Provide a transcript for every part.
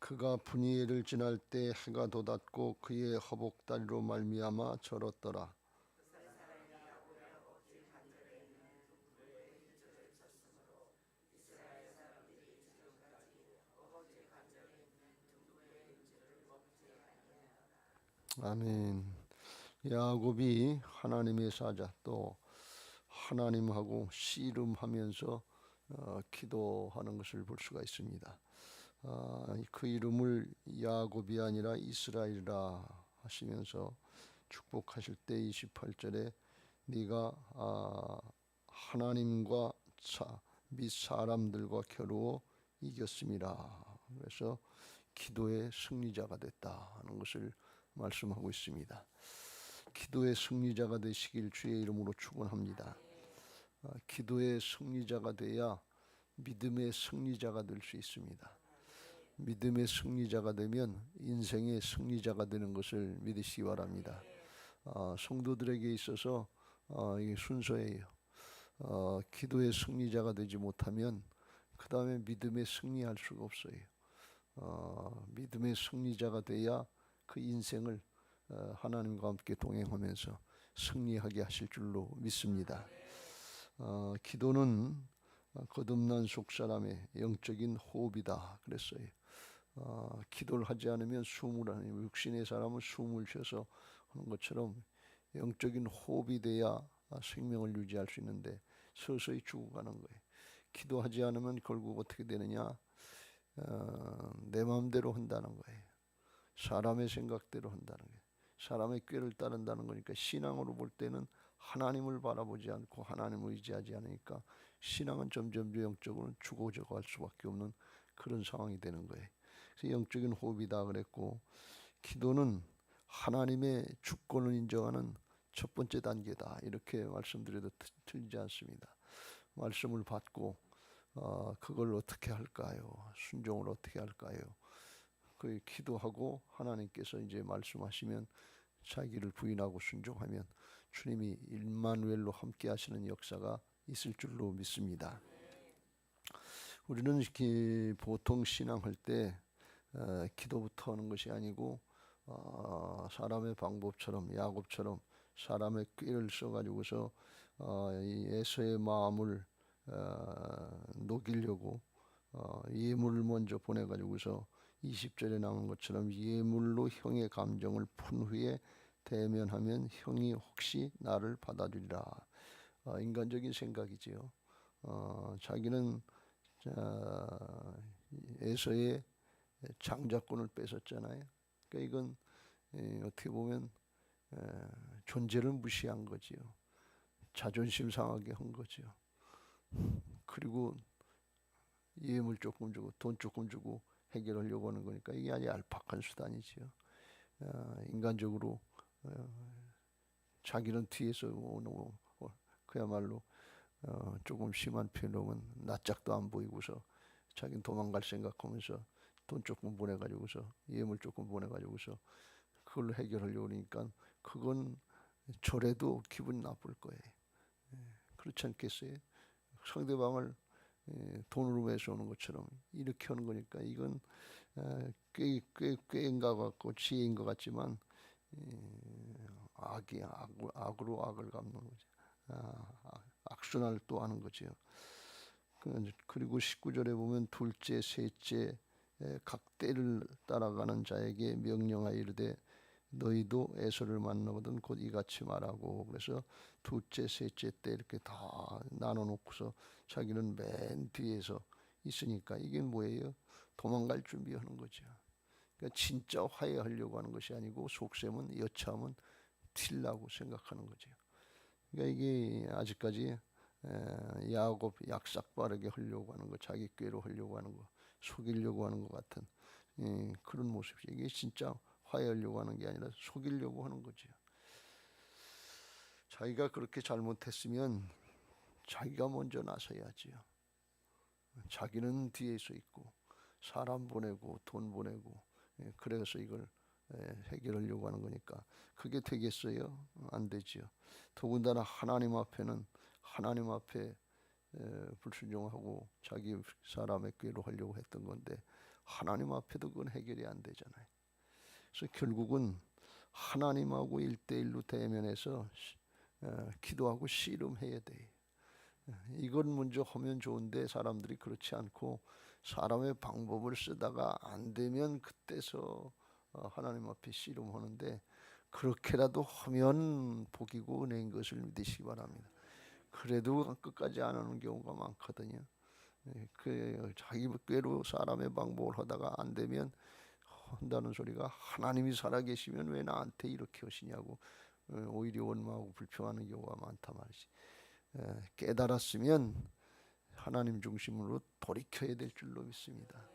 그가 분이엘을 지날 때 해가 돋았고 그의 허복다리로 말미암아 절었더라. 아멘. 야곱이 하나님의 사자, 또 하나님하고 씨름하면서 기도하는 것을 볼 수가 있습니다. 그 이름을 야곱이 아니라 이스라엘이라 하시면서 축복하실 때 28절에 네가 하나님과 및 사람들과 겨루어 이겼음이라. 그래서 기도의 승리자가 됐다 하는 것을 말씀하고 있습니다. 기도의 승리자가 되시길 주의 이름으로 축원합니다. 기도의 승리자가 돼야 믿음의 승리자가 될 수 있습니다. 믿음의 승리자가 되면 인생의 승리자가 되는 것을 믿으시기 바랍니다. 성도들에게 있어서 이게 순서예요. 기도의 승리자가 되지 못하면 그 다음에 믿음의 승리할 수가 없어요. 믿음의 승리자가 돼야 그 인생을 하나님과 함께 동행하면서 승리하게 하실 줄로 믿습니다. 기도는 거듭난 속사람의 영적인 호흡이다 그랬어요. 기도를 하지 않으면 육신의 사람은 숨을 쉬어서 하는 것처럼 영적인 호흡이 돼야 생명을 유지할 수 있는데 서서히 죽어가는 거예요. 기도하지 않으면 결국 어떻게 되느냐? 내 마음대로 한다는 거예요. 사람의 생각대로 한다는 거예요. 사람의 꾀를 따른다는 거니까 신앙으로 볼 때는 하나님을 바라보지 않고 하나님을 의지하지 않으니까 신앙은 점점 영적으로 죽어져 갈 수밖에 없는 그런 상황이 되는 거예요. 그래서 영적인 호흡이다 그랬고, 기도는 하나님의 주권을 인정하는 첫 번째 단계다 이렇게 말씀드려도 틀리지 않습니다. 말씀을 받고 그걸 어떻게 할까요? 순종을 어떻게 할까요? 그 기도하고 하나님께서 이제 말씀하시면 자기를 부인하고 순종하면 주님이 임마누엘로 함께 하시는 역사가 있을 줄로 믿습니다. 우리는 보통 신앙할 때 기도부터 하는 것이 아니고 사람의 방법처럼 야곱처럼 사람의 꾀를 써가지고서 이 에서의 마음을 녹이려고 예물을 먼저 보내가지고서 20절에 나온 것처럼 예물로 형의 감정을 푼 후에 대면하면 형이 혹시 나를 받아주리라. 인간적인 생각이지요. 자기는 에서의 장자권을 뺏었잖아요. 그러니까 이건 어떻게 보면 존재를 무시한 거지요. 자존심 상하게 한 거죠. 그리고 예물 조금 주고 돈 조금 주고 해결하려고 하는 거니까 이게 아주 얄팍한 수단이지요. 인간적으로 자기는 뒤에서 오는 그야말로 조금 심한 표현으로는 낯짝도 안 보이고서 자기는 도망갈 생각하면서 돈 조금 보내가지고서 예물 조금 보내가지고서 그걸로 해결하려고 하니까 그건 저래도 기분 나쁠 거예요. 그렇지 않겠어요? 상대방을 돈으로 매수하는 것처럼 이렇게 하는 거니까 이건 꾀인가 같고 지혜인 것 같지만 악으로 악을 갚는 거죠. 악순환을 또 하는 거죠. 그리고 19절에 보면 둘째, 셋째 각 때를 따라가는 자에게 명령하여 이르되 너희도 에서를 만나거든 곧 이같이 말하고. 그래서 둘째, 셋째 때 이렇게 다 나눠놓고서 자기는 맨 뒤에서 있으니까 이게 뭐예요? 도망갈 준비하는 거죠. 그러니까 진짜 화해하려고 하는 것이 아니고 속셈은 여차하면 튈라고 생각하는 거죠. 그러니까 이게 아직까지 야곱 약삭 빠르게 하려고 하는 거, 자기 꾀로 하려고 하는 거, 속이려고 하는 것 같은 그런 모습이 이게 진짜 화해하려고 하는 게 아니라 속이려고 하는 거죠. 자기가 그렇게 잘못했으면 자기가 먼저 나서야지요. 자기는 뒤에서 있고 사람 보내고 돈 보내고 그래서 이걸 해결하려고 하는 거니까 그게 되겠어요? 안 되지요. 더군다나 하나님 앞에는 하나님 앞에 불순종하고 자기 사람의 꾀로 하려고 했던 건데 하나님 앞에도 그건 해결이 안 되잖아요. 그래서 결국은 하나님하고 1대1로 대면해서 기도하고 씨름해야 돼요. 이건 먼저 하면 좋은데 사람들이 그렇지 않고 사람의 방법을 쓰다가 안 되면 그때서 하나님 앞에 씨름하는데, 그렇게라도 하면 복이고 은혜인 것을 믿으시기 바랍니다. 그래도 끝까지 안 하는 경우가 많거든요. 그 자기 꾀로 사람의 방법을 하다가 안 되면 한다는 소리가, 하나님이 살아계시면 왜 나한테 이렇게 하시냐고 오히려 원망하고 불평하는 경우가 많단 말이지. 깨달았으면 하나님 중심으로 돌이켜야 될 줄로 믿습니다.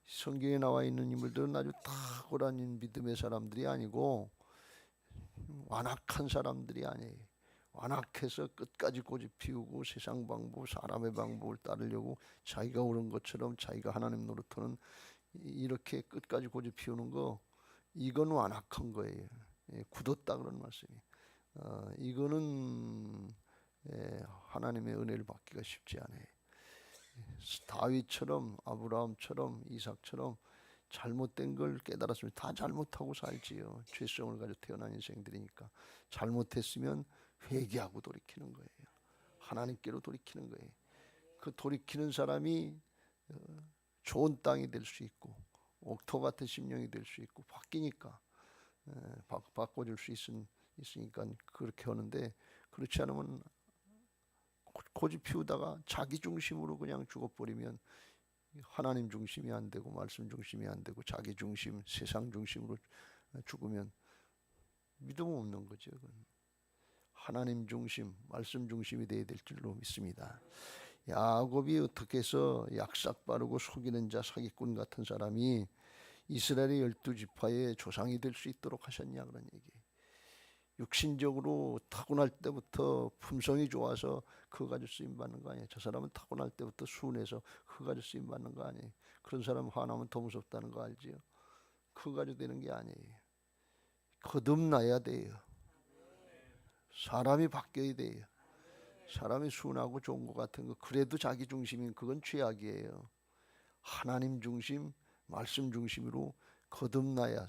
성경에 나와 있는 인물들은 아주 탁월한 믿음의 사람들이 아니고 완악한 사람들이 아니에요. 완악해서 끝까지 고집 피우고 세상 방법, 사람의 방법을 따르려고 자기가 옳은 것처럼 자기가 하나님 노릇하는, 이렇게 끝까지 고집 피우는 거, 이건 완악한 거예요. 굳었다 그런 말씀이. 이거는 하나님의 은혜를 받기가 쉽지 않아요. 다윗처럼, 아브라함처럼, 이삭처럼 잘못된 걸 깨달았으면 다 잘못하고 살지요. 죄성을 가지고 태어난 인생들이니까. 잘못했으면 회개하고 돌이키는 거예요. 하나님께로 돌이키는 거예요. 그 돌이키는 사람이 좋은 땅이 될 수 있고 옥토 같은 심령이 될 수 있고 바뀌니까 바꿔줄 수 있으니까 그렇게 하는데, 그렇지 않으면 고집 피우다가 자기 중심으로 그냥 죽어버리면 하나님 중심이 안 되고 말씀 중심이 안 되고 자기 중심, 세상 중심으로 죽으면 믿음 없는 거죠. 하나님 중심, 말씀 중심이 되어야 될 줄로 믿습니다. 야곱이 어떻게 해서 약삭 빠르고 속이는 자, 사기꾼 같은 사람이 이스라엘의 12지파의 조상이 될 수 있도록 하셨냐 그런 얘기예요. 육신적으로 타고날 때부터 품성이 좋아서 그거 가지고 쓰임 받는 거 아니에요. 저 사람은 타고날 때부터 순해서 그거 가지고 쓰임 받는 거 아니에요. 그런 사람 화나면 더 무섭다는 거 알지요? 그거 가지고 되는 게 아니에요. 거듭나야 돼요. 사람이 바뀌어야 돼요. 사람이 순하고 좋은 것 같은 거, 그래도 자기 중심인 그건 죄악이에요. 하나님 중심, 말씀 중심으로 거듭나야,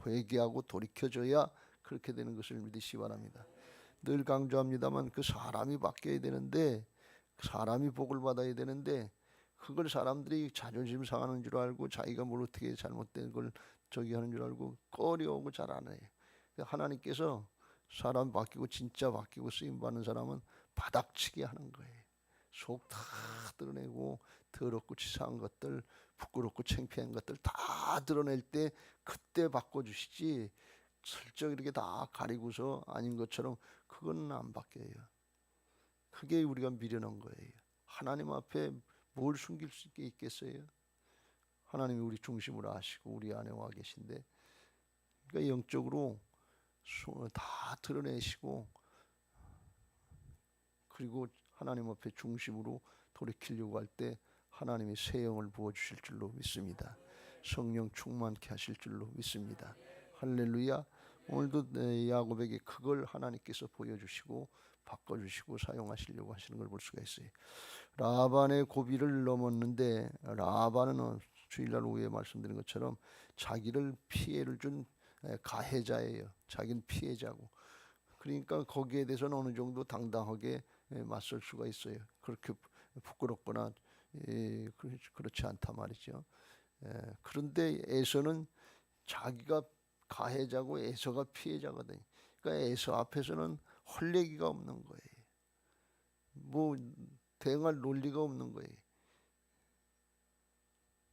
회개하고 돌이켜져야 그렇게 되는 것을 믿으시기 바랍니다. 늘 강조합니다만 그 사람이 바뀌어야 되는데, 사람이 복을 받아야 되는데, 그걸 사람들이 자존심 상하는 줄 알고 자기가 뭘 어떻게 잘못된 걸 저기 하는 줄 알고 꺼려오고 잘 안 해요. 하나님께서 사람 바뀌고 진짜 바뀌고 쓰임 받는 사람은 바닥치게 하는 거예요. 속 다 드러내고 더럽고 치사한 것들, 부끄럽고 창피한 것들 다 드러낼 때 그때 바꿔주시지, 슬쩍 이렇게 다 가리고서 아닌 것처럼 그건 안 바뀌어요. 그게 우리가 미련한 거예요. 하나님 앞에 뭘 숨길 수 있겠어요? 하나님이 우리 중심으로 하시고 우리 안에 와 계신데, 그러니까 영적으로 다 드러내시고 그리고 하나님 앞에 중심으로 돌이키려고 할 때 하나님이 새 영을 부어주실 줄로 믿습니다. 성령 충만케 하실 줄로 믿습니다. 할렐루야. 오늘도 야곱에게 그걸 하나님께서 보여주시고 바꿔주시고 사용하시려고 하시는 걸 볼 수가 있어요. 라반의 고비를 넘었는데, 라반은 주일날 오후에 말씀드린 것처럼 자기를 피해를 준 가해자예요. 자기는 피해자고. 그러니까 거기에 대해서는 어느 정도 당당하게 맞설 수가 있어요. 그렇게 부끄럽거나 그렇지 않단 말이죠. 그런데 에서는 자기가 가해자고 에서가 피해자거든요. 그러니까 에서 앞에서는 할 얘기가 없는 거예요. 뭐 대응할 논리가 없는 거예요.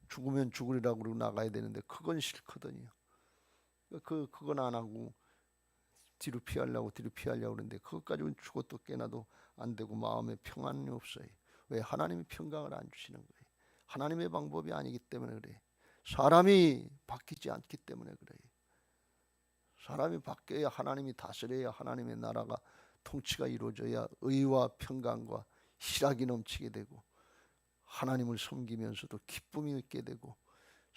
죽으면 죽으리라고 그러고 나가야 되는데 그건 싫거든요. 그건 안 하고 뒤로 피하려고 그러는데 그것 가지고는 죽어도 깨나도 안 되고 마음에 평안이 없어요. 왜? 하나님이 평강을 안 주시는 거예요. 하나님의 방법이 아니기 때문에 그래. 사람이 바뀌지 않기 때문에 그래요. 사람이 바뀌어야 하나님이 다스려야 하나님의 나라가 통치가 이루어져야 의와 평강과 희락이 넘치게 되고 하나님을 섬기면서도 기쁨이 있게 되고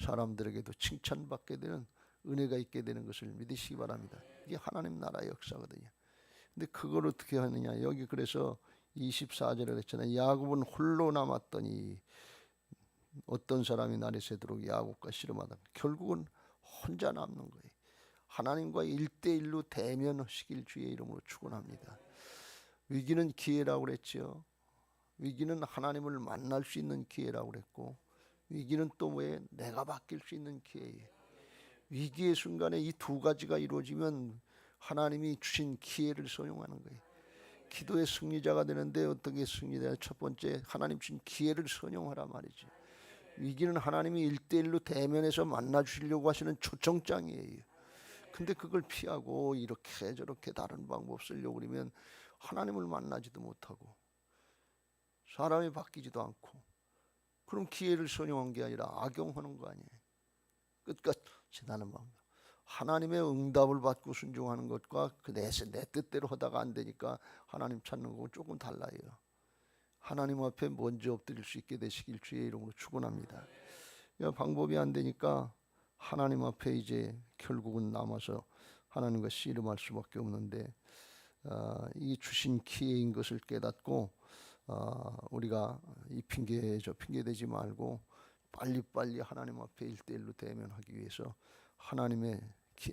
사람들에게도 칭찬받게 되는 은혜가 있게 되는 것을 믿으시기 바랍니다. 이게 하나님 나라의 역사거든요. 근데 그걸 어떻게 하느냐? 여기 그래서 24절에 그랬잖아요. 야곱은 홀로 남았더니 어떤 사람이 날이 새도록 야곱과 씨름하다 결국은 혼자 남는 거예요. 하나님과 1대1로 대면하시길 주의 이름으로 축원합니다. 위기는 기회라고 그랬죠. 위기는 하나님을 만날 수 있는 기회라고 그랬고, 위기는 또 뭐예요? 내가 바뀔 수 있는 기회예요. 위기의 순간에 이 두 가지가 이루어지면 하나님이 주신 기회를 소용하는 거예요. 기도의 승리자가 되는데 어떻게 승리되냐? 첫 번째, 하나님 주신 기회를 선용하라 말이죠. 위기는 하나님이 1대1로 대면해서 만나 주시려고 하시는 초청장이에요. 근데 그걸 피하고 이렇게 저렇게 다른 방법 쓰려고 그러면 하나님을 만나지도 못하고 사람이 바뀌지도 않고, 그럼 기회를 선용한 게 아니라 악용하는 거 아니에요. 끝까지 지나는 방법. 하나님의 응답을 받고 순종하는 것과 내 뜻대로 하다가 안 되니까 하나님 찾는 거는 조금 달라요. 하나님 앞에 먼저 엎드릴 수 있게 되시길 주의 이름으로 축원합니다. 방법이 안 되니까 하나님 앞에 이제 결국은 남아서 하나님과 씨름할 수밖에 없는데, 이 주신 기회인 것을 깨닫고 우리가 이 핑계 저 핑계 대지 말고 빨리빨리 하나님 앞에 1대1로 대면하기 위해서 하나님의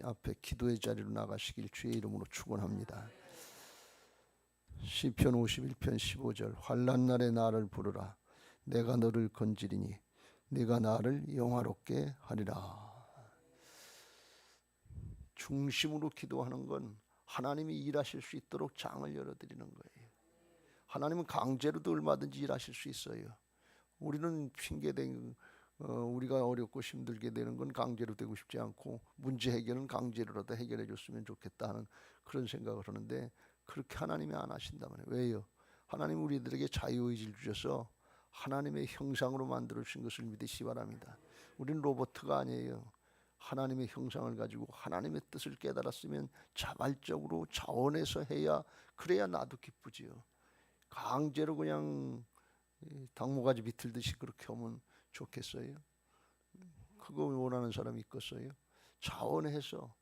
앞에 기도의 자리로 나가시길 주의 이름으로 축원합니다. 시편 51편 15절 환난 날에 나를 부르라 내가 너를 건지리니 네가 나를 영화롭게 하리라. 중심으로 기도하는 건 하나님이 일하실 수 있도록 장을 열어드리는 거예요. 하나님은 강제로도 얼마든지 일하실 수 있어요. 우리는 핑계대는 우리가 어렵고 힘들게 되는 건 강제로 되고 싶지 않고 문제 해결은 강제로라도 해결해 줬으면 좋겠다 하는 그런 생각을 하는데, 그렇게 하나님이 안 하신단 말이에요. 왜요? 하나님 우리들에게 자유의지를 주셔서 하나님의 형상으로 만들어 주신 것을 믿으시기 바랍니다. 우리는 로봇가 아니에요. 하나님의 형상을 가지고 하나님의 뜻을 깨달았으면 자발적으로 자원해서 해야, 그래야 나도 기쁘지요. 강제로 그냥 당모가지 비틀듯이 그렇게 하면 좋겠어요? 그거 원하는 사람이 있겠어요? 자원해서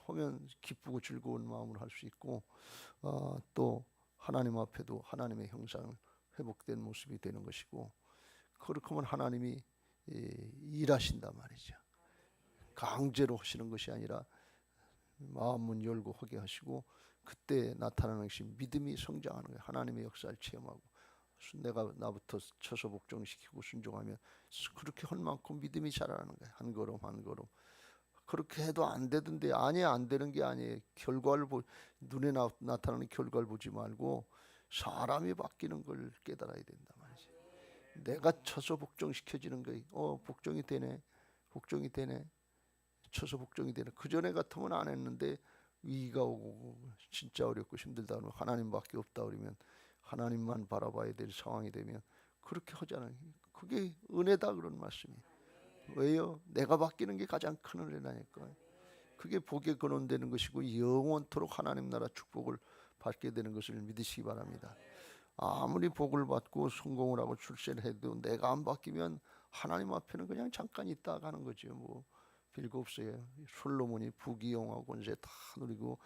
하면 기쁘고 즐거운 마음으로 할 수 있고, 또 하나님 앞에도 하나님의 형상 회복된 모습이 되는 것이고, 그렇게 하면 하나님이 일하신단 말이죠. 강제로 하시는 것이 아니라 마음문 열고 하게 하시고, 그때 나타나는 것이 믿음이 성장하는 거예요. 하나님의 역사를 체험하고 내가 나부터 쳐서 복종시키고 순종하면 그렇게 할 만큼 믿음이 자라는 거예요. 한 걸음 한 걸음. 그렇게 해도 안 되던데, 아니 안 되는 게 아니에요. 결과를 눈에 나타나는 결과를 보지 말고 사람이 바뀌는 걸 깨달아야 된다 말이지. 내가 쳐서 복종시켜지는 거예요. 복종이 되네, 복종이 되네, 쳐서 복종이 되네. 그 전에 같으면 안 했는데 위기가 오고 진짜 어렵고 힘들다 그러면 하나님밖에 없다 그러면 하나님만 바라봐야 될 상황이 되면 그렇게 하잖아요. 그게 은혜다 그런 말씀이에요. 왜요? 내가 바뀌는 게 가장 큰 은혜라니까요. 그게 복에 근원되는 것이고 영원토록 하나님 나라 축복을 받게 되는 것을 믿으시기 바랍니다. 아무리 복을 받고 성공을 하고 출세를 해도 내가 안 바뀌면 하나님 앞에는 그냥 잠깐 있다 가는 거죠. 뭐 별거 없어요. 솔로몬이 부귀영화 권세 다 누리고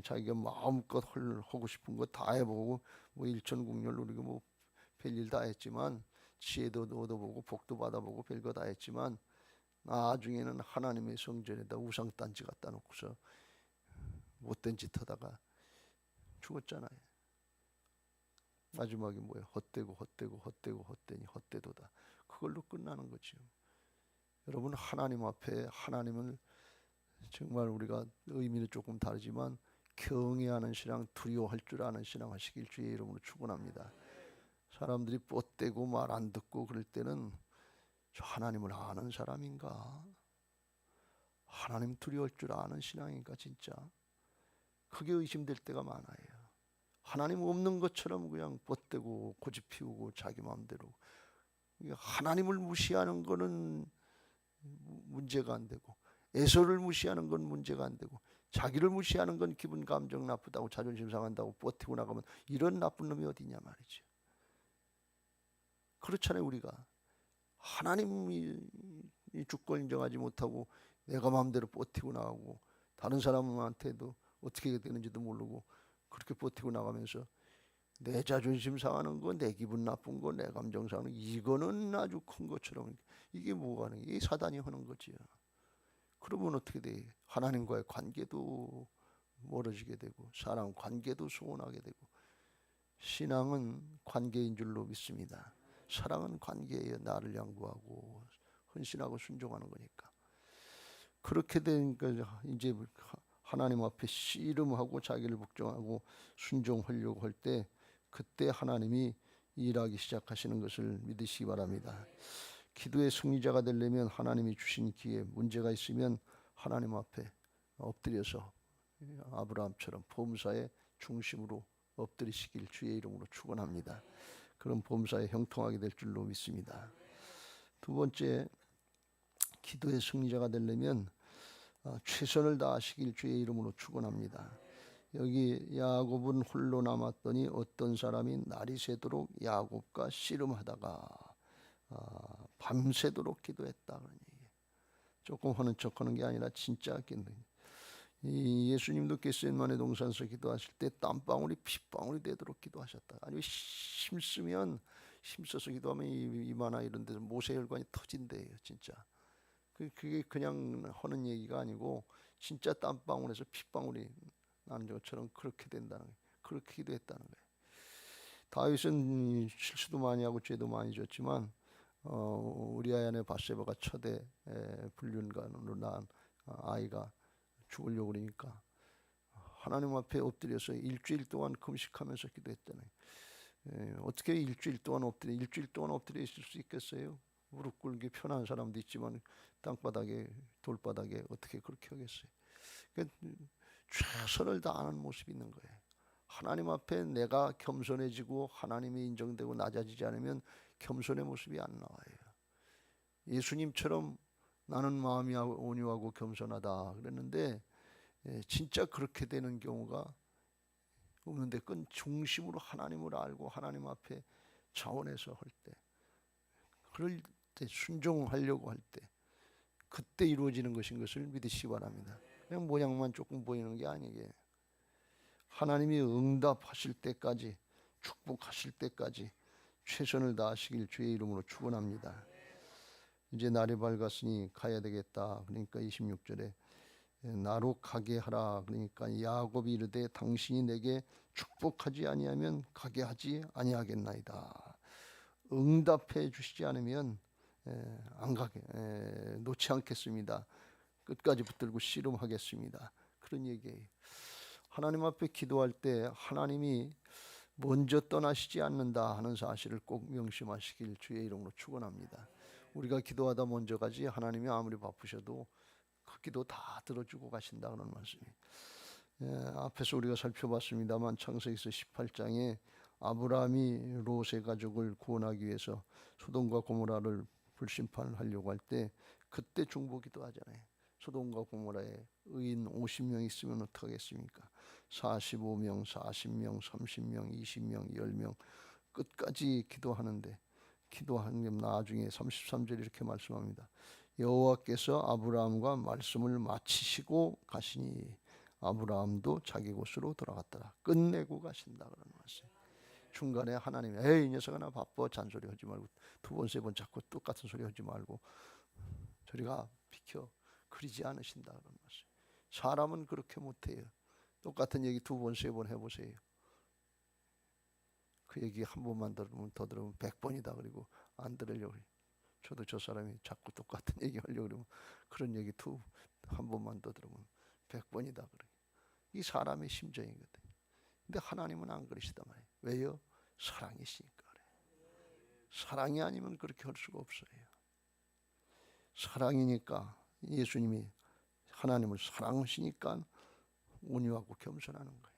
자기가 마음껏 하고 싶은 거 다 해보고 뭐 일천국열 누리고 뭐 별일 다 했지만, 지혜도 얻어보고 복도 받아보고 별거 다 했지만 나중에는 하나님의 성전에다 우상단지 갖다 놓고서 못된 짓 하다가 죽었잖아요. 마지막에 뭐예요? 헛되고 헛되고 헛되고 헛되니 헛되도다. 그걸로 끝나는 거죠. 여러분, 하나님 앞에 하나님을 정말 우리가 의미는 조금 다르지만 경외하는 신앙, 두려워할 줄 아는 신앙 하시길 주의 이름으로 축원합니다. 사람들이 뻗대고 말 안 듣고 그럴 때는 저 하나님을 아는 사람인가? 하나님 두려워할 줄 아는 신앙인가 진짜? 그게 의심될 때가 많아요. 하나님 없는 것처럼 그냥 뻗대고 고집 피우고 자기 마음대로. 하나님을 무시하는 거는 문제가 안 되고, 애서를 무시하는 건 문제가 안 되고, 자기를 무시하는 건 기분 감정 나쁘다고 자존심 상한다고 버티고 나가면 이런 나쁜 놈이 어디냐 말이죠. 그렇잖아요. 우리가 하나님이 주권 인정하지 못하고 내가 마음대로 버티고 나가고 다른 사람한테도 어떻게 되는지도 모르고 그렇게 버티고 나가면서 내 자존심 상하는 거, 내 기분 나쁜 거, 내 감정 상하는 거, 이거는 아주 큰 것처럼 이게 뭐가 하는 게, 이게 사단이 하는 거지요. 그러면 어떻게 돼? 하나님과의 관계도 멀어지게 되고 사람 관계도 소원하게 되고. 신앙은 관계인 줄로 믿습니다. 사랑은 관계에 나를 양보하고 헌신하고 순종하는 거니까. 그렇게 되니까 이제 하나님 앞에 씨름하고 자기를 복종하고 순종하려고 할 때, 그때 하나님이 일하기 시작하시는 것을 믿으시기 바랍니다. 기도의 승리자가 되려면 하나님이 주신 기회, 문제가 있으면 하나님 앞에 엎드려서 아브라함처럼 범사의 중심으로 엎드리시길 주의 이름으로 축원합니다. 그런 범사에 형통하게 될 줄로 믿습니다. 두 번째, 기도의 승리자가 되려면 최선을 다하시길 주의 이름으로 축원합니다. 여기 야곱은 홀로 남았더니 어떤 사람이 날이 새도록 야곱과 씨름하다가 밤새도록 기도했다. 조금 하는 척하는 게 아니라 진짜 이 예수님도 겟세마네 동산에서 기도하실 때 땀방울이 핏방울이 되도록 기도하셨다. 아니 힘써서 기도하면 이마나 이런 데서 모세혈관이 터진대요. 진짜 그게 그냥 하는 얘기가 아니고 진짜 땀방울에서 핏방울이 나는 것처럼 그렇게 된다는 거예요. 그렇게 기도했다는 거예요. 다윗은 실수도 많이 하고 죄도 많이 졌지만 우리아의 아내 바세바가 첫애 불륜간으로 낳은 아이가 죽으려고 그러니까 하나님 앞에 엎드려서 일주일 동안 금식하면서 기도했잖아요. 어떻게 일주일 동안 엎드려 있을 수 있겠어요? 무릎 꿇기 편한 사람도 있지만 땅바닥에 돌바닥에 어떻게 그렇게 하겠어요? 최선을 다하는 모습이 있는 거예요. 하나님 앞에 내가 겸손해지고 하나님이 인정되고 낮아지지 않으면 겸손의 모습이 안 나와요. 예수님처럼 나는 마음이 온유하고 겸손하다 그랬는데 진짜 그렇게 되는 경우가 없는데, 그건 중심으로 하나님을 알고 하나님 앞에 자원해서 할 때, 그럴 때 순종하려고 할 때, 그때 이루어지는 것인 것을 믿으시기 바랍니다. 그냥 모양만 조금 보이는 게 아니게 하나님이 응답하실 때까지, 축복하실 때까지 최선을 다하시길 주의 이름으로 축원합니다. 이제 날이 밝았으니 가야 되겠다. 그러니까 26절에 나로 가게 하라. 그러니까 야곱이 이르되 당신이 내게 축복하지 아니하면 가게 하지 아니하겠나이다. 응답해 주시지 않으면 안 가게 놓지 않겠습니다. 끝까지 붙들고 씨름하겠습니다. 그런 얘기예요. 하나님 앞에 기도할 때 하나님이 먼저 떠나시지 않는다 하는 사실을 꼭 명심하시길 주의 이름으로 축원합니다. 우리가 기도하다 먼저 가지 하나님이 아무리 바쁘셔도 그 기도 다 들어주고 가신다 그런 말씀이에요. 앞에서 우리가 살펴봤습니다만 창세기서 18장에 아브라함이 롯의 가족을 구원하기 위해서 소돔과 고모라를 불심판하려고 할 때 그때 중보기도 하잖아요. 소돔과 고모라에 의인 50명 있으면 어떡하겠습니까? 45명, 40명, 30명, 20명, 10명 끝까지 기도하는데, 기도하는 게 나중에 33절 이렇게 말씀합니다. 여호와께서 아브라함과 말씀을 마치시고 가시니 아브라함도 자기 곳으로 돌아갔더라. 끝내고 가신다 그런 말씀. 중간에 하나님이 에이 이 녀석아 나 바빠 잔소리 하지 말고 두 번 세 번 자꾸 똑같은 소리 하지 말고 저리가 비켜, 그러지 않으신다 그런 말씀. 사람은 그렇게 못해요. 똑같은 얘기 두 번 세 번 해보세요. 그 얘기 한 번만 들으면 더 들으면 100번이다 그리고 안 들으려고 해요. 저도 저 사람이 자꾸 똑같은 얘기 하려고 그러면 그런 얘기 한 번만 더 들으면 100번이다 그래요. 이 사람의 심정이거든요. 근데 하나님은 안 그러시단 말이에요. 왜요? 사랑이시니까 그래요. 사랑이 아니면 그렇게 할 수가 없어요. 사랑이니까 예수님이 하나님을 사랑하시니까 온유하고 겸손하는 거예요.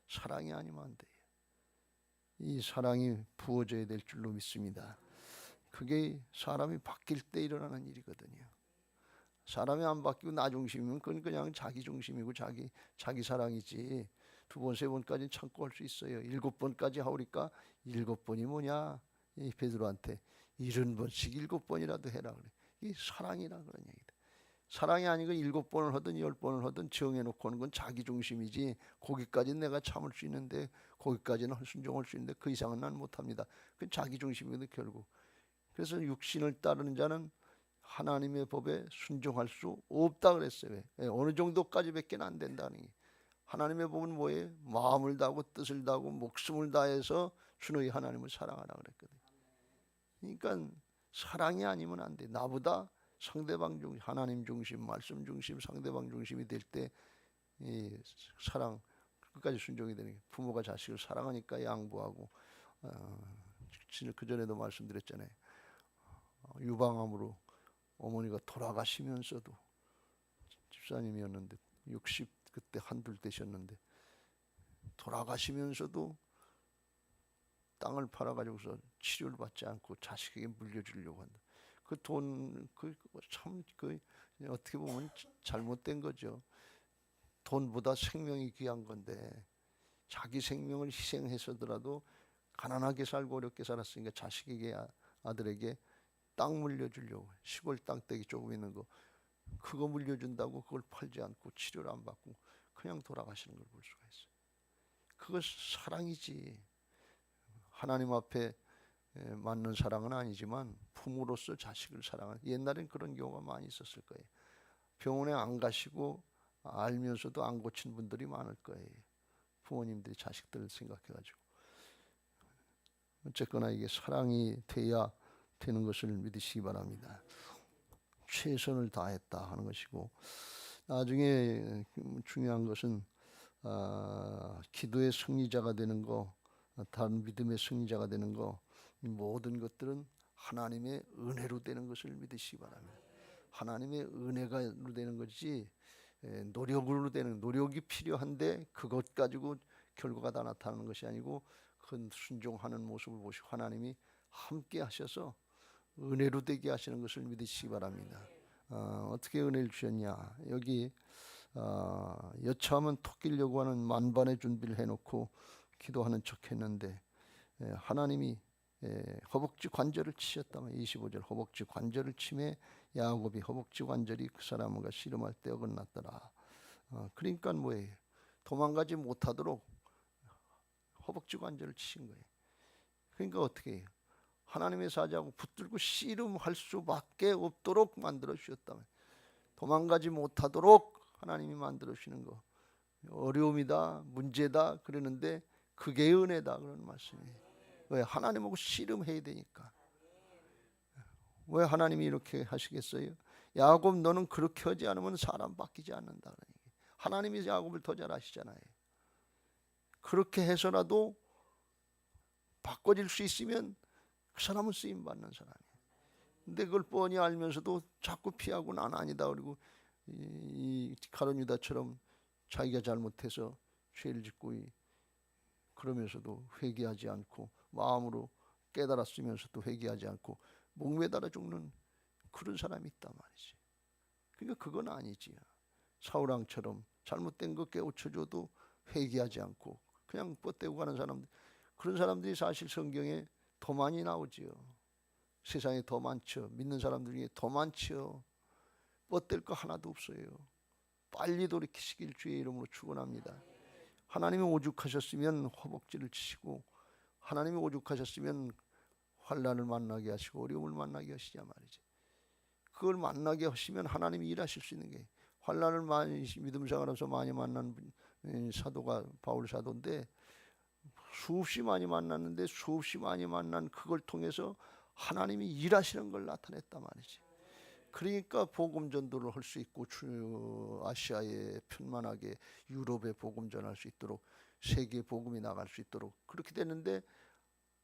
사랑이 아니면 안 돼요. 이 사랑이 부어져야 될 줄로 믿습니다. 그게 사람이 바뀔 때 일어나는 일이거든요. 사람이 안 바뀌고 나 중심이면 그건 그냥 자기 중심이고 자기 사랑이지. 두 번, 세 번까지 참고 할 수 있어요. 7번까지 하오니까 7번이 뭐냐? 이 베드로한테 70번씩 7번이라도 해라 그래. 이 사랑이라 그런 얘기다. 사랑이 아니고 7번을 하든 10번을 하든 정해놓고 하는 건 자기중심이지, 거기까지는 내가 참을 수 있는데, 거기까지는 순종할 수 있는데 그 이상은 난 못합니다. 그건 자기중심이거든 결국. 그래서 육신을 따르는 자는 하나님의 법에 순종할 수 없다 그랬어요. 왜? 어느 정도까지밖에 안 된다는 게. 하나님의 법은 뭐예요? 마음을 다하고 뜻을 다하고 목숨을 다해서 주너희 하나님을 사랑하라 그랬거든. 그러니까 사랑이 아니면 안 돼. 나보다 상대방 중심, 하나님 중심, 말씀 중심, 상대방 중심이 될 때 이 사랑 끝까지 순종이 되는 게, 부모가 자식을 사랑하니까 양보하고, 그 전에도 말씀드렸잖아요. 유방암으로 어머니가 돌아가시면서도, 집사님이었는데 60 그때 한둘 되셨는데 돌아가시면서도 땅을 팔아가지고서 치료를 받지 않고 자식에게 물려주려고 한다. 그 돈, 참 어떻게 보면 잘못된 거죠. 돈보다 생명이 귀한 건데 자기 생명을 희생해서더라도 가난하게 살고 어렵게 살았으니까 자식에게, 아들에게 땅 물려주려고, 시골 땅떼기 조금 있는 거 그거 물려준다고 그걸 팔지 않고 치료를 안 받고 그냥 돌아가시는 걸 볼 수가 있어요. 그거 사랑이지. 하나님 앞에 맞는 사랑은 아니지만 부모로서 자식을 사랑하는, 옛날엔 그런 경우가 많이 있었을 거예요. 병원에 안 가시고 알면서도 안 고친 분들이 많을 거예요. 부모님들이 자식들을 생각해가지고. 어쨌거나 이게 사랑이 돼야 되는 것을 믿으시기 바랍니다. 최선을 다했다 하는 것이고, 나중에 중요한 것은 기도의 승리자가 되는 거, 다른 믿음의 승리자가 되는 거, 이 모든 것들은 하나님의 은혜로 되는 것을 믿으시기 바랍니다. 하나님의 은혜가 되는 것이지 노력으로 되는, 노력이 필요한데 그것 가지고 결과가 다 나타나는 것이 아니고, 그 순종하는 모습을 보시고 하나님이 함께 하셔서 은혜로 되게 하시는 것을 믿으시기 바랍니다. 어떻게 은혜를 주셨냐? 여기 여차하면 토 끼려고 하는 만반의 준비를 해놓고 기도하는 척했는데 하나님이 허벅지 관절을 치셨다면, 25절 허벅지 관절을 치매 야곱이 허벅지 관절이 그 사람과 씨름할 때 어긋났더라. 그러니까 뭐예요? 도망가지 못하도록 허벅지 관절을 치신 거예요. 그러니까 어떻게 해요? 하나님의 사자하고 붙들고 씨름할 수밖에 없도록 만들어 주셨다면, 도망가지 못하도록 하나님이 만들어 주시는 거, 어려움이다, 문제다 그러는데 그게 은혜다 그런 말씀이에요. 왜? 하나님하고 씨름해야 되니까. 왜 하나님이 이렇게 하시겠어요? 야곱 너는 그렇게 하지 않으면 사람 바뀌지 않는다. 하나님이 야곱을 더 잘 아시잖아요. 그렇게 해서라도 바꿔질 수 있으면 그 사람은 쓰임 받는 사람이에요. 근데 그걸 뻔히 알면서도 자꾸 피하고 난 아니다 그리고 이 가룟 유다처럼 자기가 잘못해서 죄를 짓고 그러면서도 회개하지 않고, 마음으로 깨달았으면서도 회개하지 않고 목매달아 죽는 그런 사람이 있단 말이지. 그러니까 그건 아니지. 사울왕처럼 잘못된 거 깨우쳐줘도 회개하지 않고 그냥 뻗대고 가는 사람들, 그런 사람들이 사실 성경에 더 많이 나오지요. 세상에 더 많죠. 믿는 사람들 중에 더 많죠. 뻗댈 거 하나도 없어요. 빨리 돌이키시길 주의 이름으로 축원합니다. 하나님이 오죽하셨으면 허벅지를 치시고, 하나님이 오죽하셨으면 환난을 만나게 하시고 어려움을 만나게 하시자 말이지. 그걸 만나게 하시면 하나님이 일하실 수 있는 게, 환난을 많이 믿음 생활하면서 많이 만난 사도가 바울 사도인데, 수없이 많이 만났는데 수없이 많이 만난 그걸 통해서 하나님이 일하시는 걸 나타냈단 말이지. 그러니까 복음 전도를 할 수 있고 아시아에 편만하게 유럽에 복음 전할 수 있도록, 세계 복음이 나갈 수 있도록 그렇게 됐는데,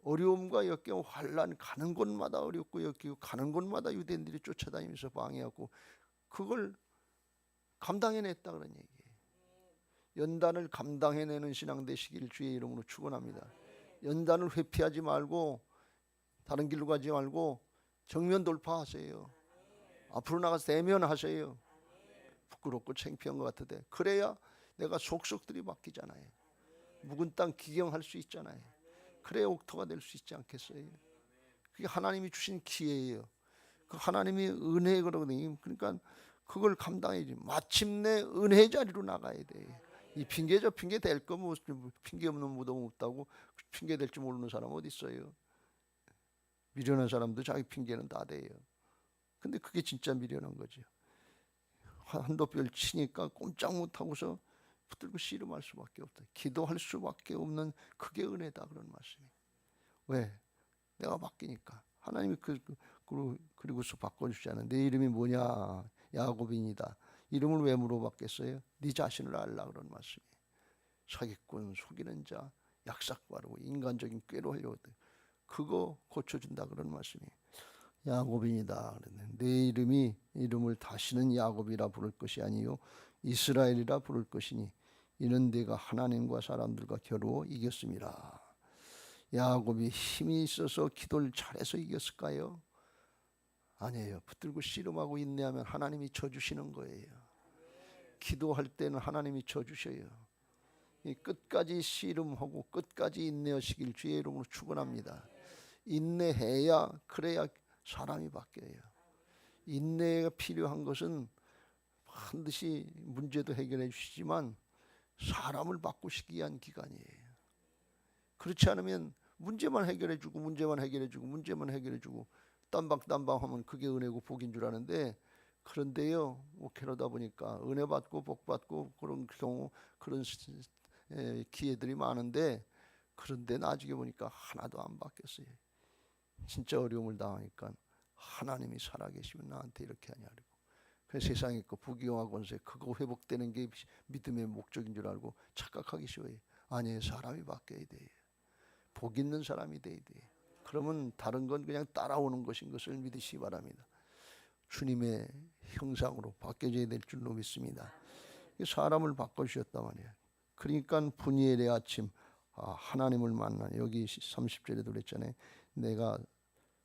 어려움과 역경 환난 가는 곳마다 어렵고 역기고 가는 곳마다 유대인들이 쫓아다니면서 방해하고 그걸 감당해냈다 그런 얘기예요. 연단을 감당해내는 신앙 되시길 주의 이름으로 축원합니다. 연단을 회피하지 말고 다른 길로 가지 말고 정면 돌파하세요. 앞으로 나가서 대면하세요. 부끄럽고 창피한 것 같은데 그래야 내가 속속들이 바뀌잖아요. 묵은 땅 기경할 수 있잖아요. 그래야 옥토가 될 수 있지 않겠어요? 그게 하나님이 주신 기회예요. 그 하나님이 은혜 그러거든요. 그러니까 그걸 감당해야지. 마침내 은혜의 자리로 나가야 돼. 이 핑계죠. 핑계 될 거 뭐 핑계 없는 무덤 없다고 핑계 될 줄 모르는 사람 어디 있어요? 미련한 사람도 자기 핑계는 다 돼요. 근데 그게 진짜 미련한 거죠. 한도뼈를 치니까 꼼짝 못하고서 붙들고 씨름할 수밖에 없다. 기도할 수밖에 없는 그게 은혜다 그런 말씀이에요. 왜? 내가 바뀌니까. 하나님이 그리고서 바꿔주잖아요. 내 이름이 뭐냐? 야곱인이다. 이름을 왜 물어봤겠어요? 네 자신을 알라 그런 말씀이에요. 사기꾼, 속이는 자, 약삭 바르고 인간적인 꾀로 하려고 해. 그거 고쳐준다 그런 말씀이에요. 야곱인이다. 내 이름을 다시는 야곱이라 부를 것이 아니요 이스라엘이라 부를 것이니 이는 네가 하나님과 사람들과 겨루어 이겼음이라. 야곱이 힘이 있어서 기도를 잘해서 이겼을까요? 아니에요. 붙들고 씨름하고 인내하면 하나님이 져주시는 거예요. 기도할 때는 하나님이 져주셔요. 끝까지 씨름하고 끝까지 인내하시길 주의 이름으로 축원합니다. 인내해야 그래야 사람이 바뀌어요. 인내가 필요한 것은 반드시 문제도 해결해 주시지만 사람을 바꾸시기 위한 기간이에요. 그렇지 않으면 문제만 해결해 주고 딴방 하면 그게 은혜고 복인 줄 아는데, 그런데요 목회로다 보니까 은혜 받고 복 받고 그런 경우 그런 기회들이 많은데, 그런데 나중에 보니까 하나도 안 바뀌었어요. 진짜 어려움을 당하니까 하나님이 살아계시면 나한테 이렇게 하냐고. 그래서 세상에 있고 부귀영화 권세 그거 회복되는 게 믿음의 목적인 줄 알고 착각하기 쉬워요. 아니에요. 사람이 바뀌어야 돼요. 복 있는 사람이 돼야 돼요. 그러면 다른 건 그냥 따라오는 것인 것을 믿으시기 바랍니다. 주님의 형상으로 바뀌어져야 될 줄로 믿습니다. 사람을 바꿔주셨단 말이에요. 그러니까 분이엘의 아침, 하나님을 만나, 여기 30절에도 그랬잖아요. 내가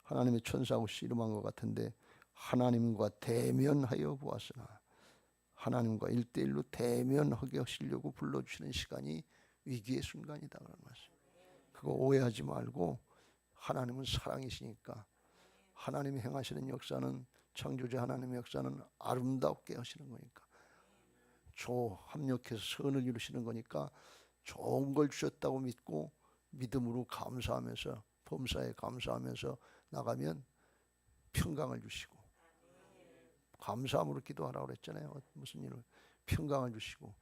하나님의 천사하고 씨름한 것 같은데 하나님과 대면하여 보았으나, 하나님과 1대1로 대면하게 하시려고 불러주시는 시간이 위기의 순간이다 그런 말씀. 그거 오해하지 말고, 하나님은 사랑이시니까 하나님이 행하시는 역사는, 창조자 하나님의 역사는 아름답게 하시는 거니까, 합력해서 선을 이루시는 거니까 좋은 걸 주셨다고 믿고 믿음으로 감사하면서, 범사에 감사하면서 나가면 평강을 주시고, 감사함으로 기도하라고 그랬잖아요. 무슨 일을 평강을 주시고,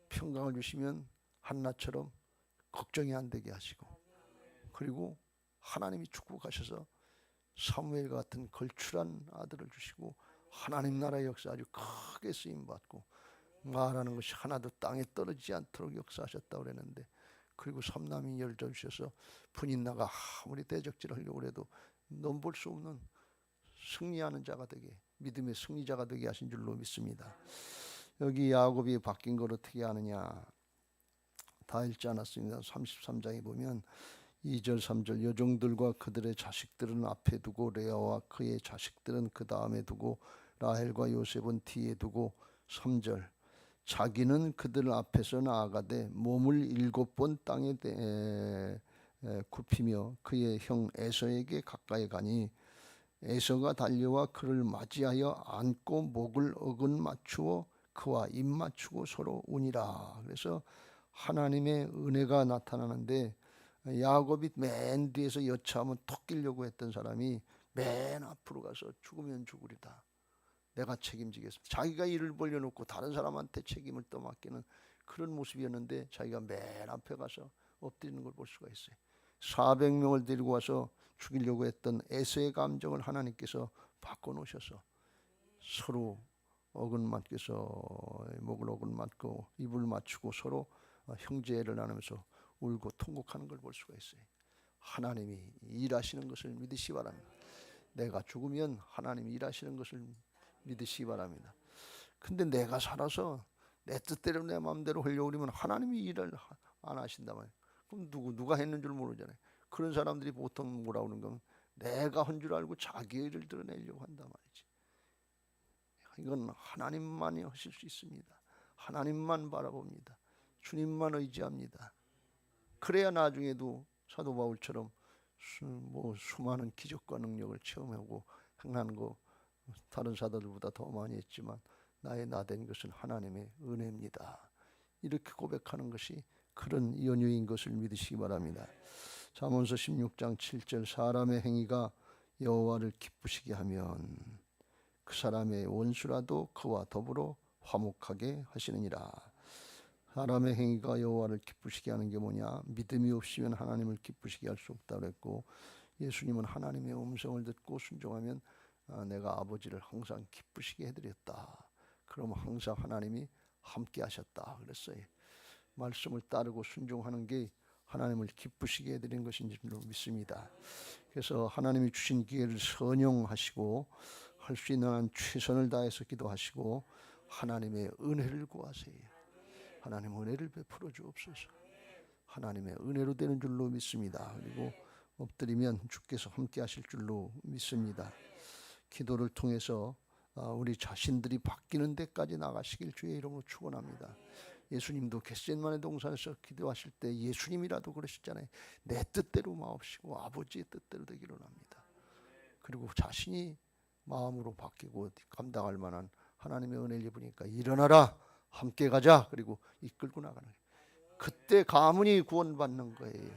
평강을 주시면 한나처럼 걱정이 안 되게 하시고, 그리고 하나님이 축복하셔서 사무엘 같은 걸출한 아들을 주시고 하나님 나라의 역사 아주 크게 쓰임 받고 말하는 것이 하나도 땅에 떨어지지 않도록 역사하셨다고 그랬는데, 그리고 삼남이 열져 주셔서 분인나가 아무리 대적질을 하려고 해도 넘볼 수 없는 승리하는 자가 되게, 믿음의 승리자가 되게 하신 줄로 믿습니다. 여기 야곱이 바뀐 걸 어떻게 아느냐, 다 읽지 않았습니다. 33장에 보면 2절 3절 여종들과 그들의 자식들은 앞에 두고 레아와 그의 자식들은 그 다음에 두고 라헬과 요셉은 뒤에 두고, 3절 자기는 그들 앞에서 나아가되 몸을 7번 땅에 굽히며 그의 형 에서에게 가까이 가니 에서가 달려와 그를 맞이하여 안고 목을 어긋 맞추어 그와 입 맞추고 서로 우니라. 그래서 하나님의 은혜가 나타나는데, 야곱이 맨 뒤에서 여차하면 톡 끼려고 했던 사람이 맨 앞으로 가서 죽으면 죽으리다, 내가 책임지겠습니다. 자기가 일을 벌려놓고 다른 사람한테 책임을 떠맡기는 그런 모습이었는데, 자기가 맨 앞에 가서 엎드리는 걸 볼 수가 있어요. 400명을 데리고 와서 죽이려고 했던 에서의 감정을 하나님께서 바꿔놓으셔서 서로 목을 어긋 맞고 입을 맞추고 서로 형제를 나누면서 울고 통곡하는 걸 볼 수가 있어요. 하나님이 일하시는 것을 믿으시기 바랍니다. 내가 죽으면 하나님이 일하시는 것을 믿으시기 바랍니다. 근데 내가 살아서 내 뜻대로 내 마음대로 하려고 그러면 하나님이 일을 안 하신단 말이에요. 그럼 누가 했는 줄 모르잖아요. 그런 사람들이 보통 뭐라고 그러는 건 내가 한 줄 알고 자기의 일을 드러내려고 한단 말이지. 이건 하나님만이 하실 수 있습니다. 하나님만 바라봅니다. 주님만 의지합니다. 그래야 나중에도 사도 바울처럼 수많은 기적과 능력을 체험하고 행하는 거 다른 사도들보다 더 많이 했지만 나의 나된 것은 하나님의 은혜입니다. 이렇게 고백하는 것이 그런 연유인 것을 믿으시기 바랍니다. 잠언서 16장 7절 사람의 행위가 여호와를 기쁘시게 하면 그 사람의 원수라도 그와 더불어 화목하게 하시느니라. 사람의 행위가 여호와를 기쁘시게 하는 게 뭐냐? 믿음이 없으면 하나님을 기쁘시게 할 수 없다고 그랬고, 예수님은 하나님의 음성을 듣고 순종하면 내가 아버지를 항상 기쁘시게 해드렸다. 그러면 항상 하나님이 함께 하셨다 그랬어요. 말씀을 따르고 순종하는 게 하나님을 기쁘시게 해드리는 것인 줄로 믿습니다. 그래서 하나님이 주신 기회를 선용하시고 할 수 있는 한 최선을 다해서 기도하시고 하나님의 은혜를 구하세요. 하나님 은혜를 베풀어 주옵소서. 하나님의 은혜로 되는 줄로 믿습니다. 그리고 엎드리면 주께서 함께 하실 줄로 믿습니다. 기도를 통해서 우리 자신들이 바뀌는 데까지 나가시길 주의 이름으로 축원합니다. 예수님도 겟세마네 동산에서 기도하실 때 예수님이라도 그러셨잖아요. 내 뜻대로 마옵시고 아버지의 뜻대로 되기를 원합니다. 그리고 자신이 마음으로 바뀌고 감당할 만한 하나님의 은혜를 입으니까 일어나라 함께 가자 그리고 이끌고 나가는 거예요. 그때 가문이 구원받는 거예요.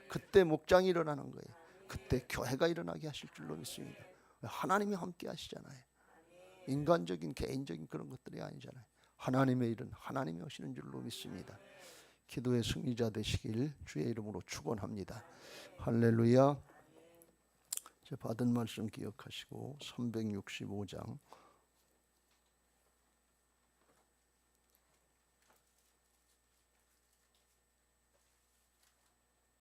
그때 목장이 일어나는 거예요. 그때 교회가 일어나게 하실 줄로 믿습니다. 하나님이 함께 하시잖아요. 인간적인 개인적인 그런 것들이 아니잖아요. 하나님의 일은 하나님이 하시는 줄로 믿습니다. 기도의 승리자 되시길 주의 이름으로 축원합니다. 할렐루야. 받은 말씀 기억하시고 365장